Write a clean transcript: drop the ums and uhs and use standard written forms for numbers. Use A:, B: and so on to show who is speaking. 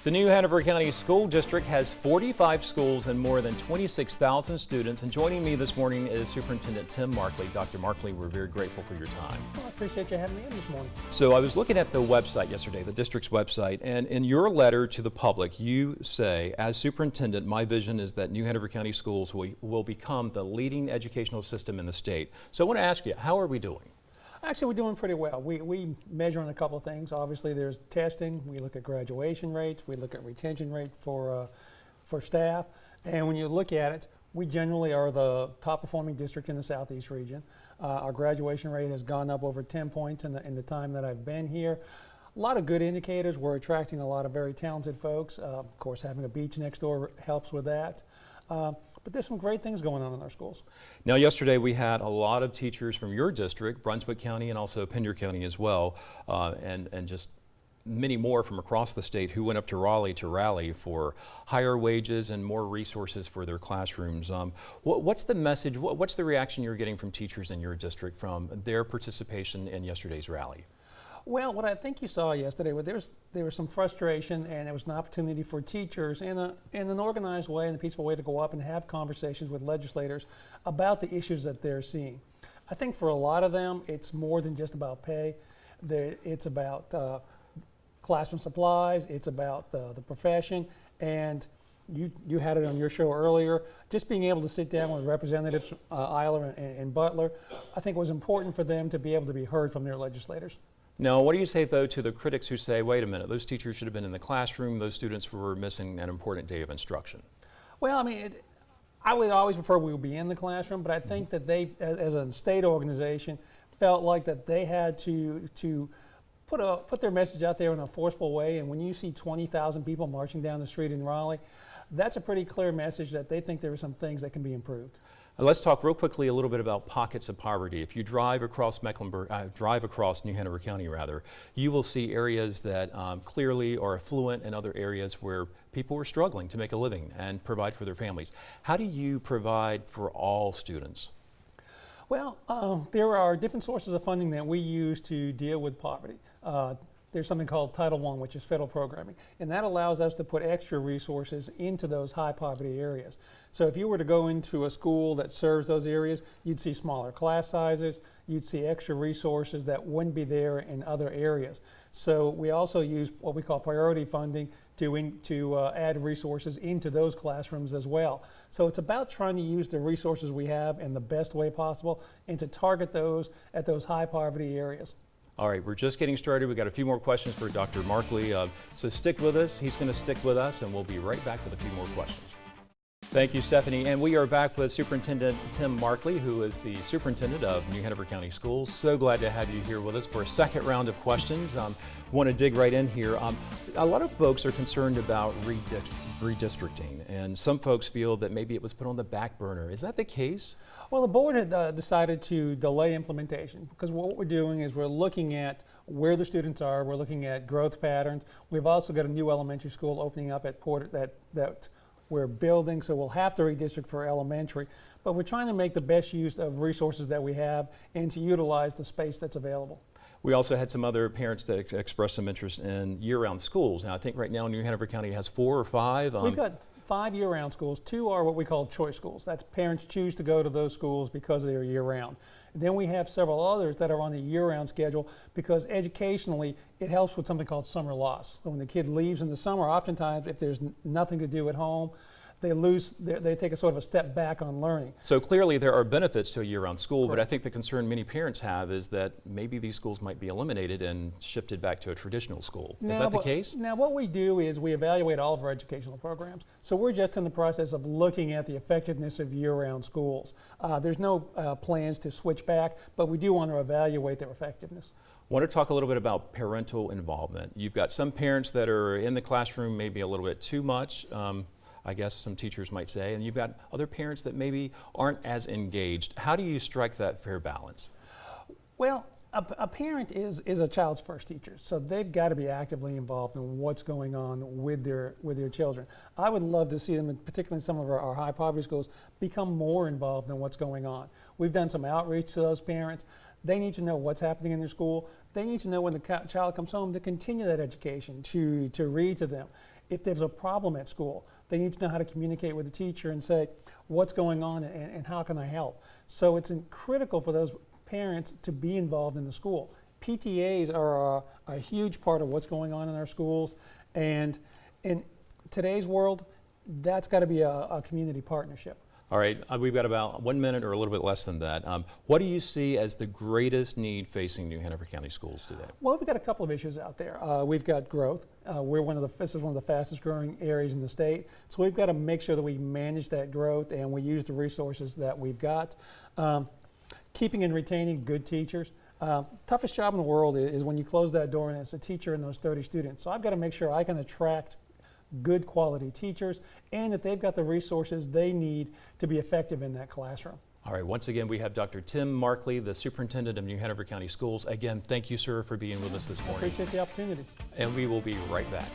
A: The new Hanover County School District has 45 schools and more than 26,000 students. And joining me this morning is Superintendent Tim Markley. Dr. Markley, we're very grateful for your time.
B: Well, I appreciate you having me in this morning.
A: So I was looking at the website yesterday, the district's website, and in your letter to the public, you say, as superintendent, my vision is that new Hanover County Schools will become the leading educational system in the state. So I want to ask you, how are we doing?
B: Actually, we're doing pretty well. We measure on a couple of things. Obviously, there's testing. We look at graduation rates. We look at retention rate for staff. And when you look at it, we generally are the top performing district in the Southeast region. Our graduation rate has gone up over 10 points in the time that I've been here. A lot of good indicators. We're attracting a lot of very talented folks. Of course, having a beach next door helps with that. But there's some great things going on in our schools.
A: Now, yesterday we had a lot of teachers from your district, Brunswick County and also Pender County as well, and just many more from across the state who went up to Raleigh to rally for higher wages and more resources for their classrooms. What's the message, what's the reaction you're getting from teachers in your district from their participation in yesterday's rally?
B: Well, what I think you saw yesterday, there was some frustration, and there was an opportunity for teachers in an organized way and a peaceful way to go up and have conversations with legislators about the issues that they're seeing. I think for a lot of them, it's more than just about pay. It's about classroom supplies, it's about the profession, and you had it on your show earlier. Just being able to sit down with Representatives Eiler and Butler, I think it was important for them to be able to be heard from their legislators.
A: Now, what do you say, though, to the critics who say, wait a minute, those teachers should have been in the classroom, those students were missing an important day of instruction?
B: Well, I mean, I would always prefer we would be in the classroom, but I think that they, as a state organization, felt like that they had to put their message out there in a forceful way. And when you see 20,000 people marching down the street in Raleigh, that's a pretty clear message that they think there are some things that can be improved.
A: Let's talk real quickly a little bit about pockets of poverty. If you drive across New Hanover County, rather, you will see areas that clearly are affluent and other areas where people are struggling to make a living and provide for their families. How do you provide for all students?
B: Well, there are different sources of funding that we use to deal with poverty. There's something called Title I, which is federal programming, and that allows us to put extra resources into those high poverty areas. So if you were to go into a school that serves those areas, you'd see smaller class sizes, you'd see extra resources that wouldn't be there in other areas. So we also use what we call priority funding to add resources into those classrooms as well. So it's about trying to use the resources we have in the best way possible and to target those at those high poverty areas.
A: All right, we're just getting started. We've got a few more questions for Dr. Markley. So stick with us. He's going to stick with us, and we'll be right back with a few more questions. Thank you, Stephanie. And we are back with Superintendent Tim Markley, who is the superintendent of New Hanover County Schools. So glad to have you here with us for a second round of questions. Want to dig right in here. A lot of folks are concerned about redistricting, and some folks feel that maybe it was put on the back burner. Is that the case?
B: Well, the board had decided to delay implementation because what we're doing is we're looking at where the students are, we're looking at growth patterns. We've also got a new elementary school opening up at Porter that we're building, so we'll have to redistrict for elementary. But we're trying to make the best use of resources that we have and to utilize the space that's available.
A: We also had some other parents that expressed some interest in year-round schools. Now, I think right now New Hanover County has 4 or 5.
B: We've got 5 year-round schools. 2 are what we call choice schools. That's parents choose to go to those schools because they're year-round. Then we have several others that are on the year-round schedule because educationally it helps with something called summer loss. So when the kid leaves in the summer, oftentimes if there's nothing to do at home, they take a sort of a step back on learning.
A: So clearly there are benefits to a year-round school,
B: Correct.
A: But I think the concern many parents have is that maybe these schools might be eliminated and shifted back to a traditional school. Is that the case?
B: Now what we do is we evaluate all of our educational programs. So we're just in the process of looking at the effectiveness of year-round schools. There's no plans to switch back, but we do want to evaluate their effectiveness.
A: I want to talk a little bit about parental involvement. You've got some parents that are in the classroom maybe a little bit too much. I guess some teachers might say, and you've got other parents that maybe aren't as engaged. How do you strike that fair balance?
B: Well, a parent is a child's first teacher, so they've got to be actively involved in what's going on with their children. I would love to see them, particularly in some of our high poverty schools, become more involved in what's going on. We've done some outreach to those parents. They need to know what's happening in their school. They need to know when the child comes home to continue that education, to read to them. if there's a problem at school, they need to know how to communicate with the teacher and say, what's going on and how can I help? So it's critical for those parents to be involved in the school. PTAs are a huge part of what's going on in our schools, and in today's world, that's got to be a community partnership.
A: All right, we've got about 1 minute or a little bit less than that. What do you see as the greatest need facing New Hanover County schools today?
B: Well, we've got a couple of issues out there. We've got growth. This is one of the fastest growing areas in the state. So we've got to make sure that we manage that growth and we use the resources that we've got. Keeping and retaining good teachers. Toughest job in the world is when you close that door and it's a teacher and those 30 students. So I've got to make sure I can attract good quality teachers and that they've got the resources they need to be effective in that classroom.
A: All right, once again, we have Dr. Tim Markley, the superintendent of New Hanover County Schools. Again, thank you, sir, for being with us this morning.
B: I appreciate the opportunity.
A: And we will be right back.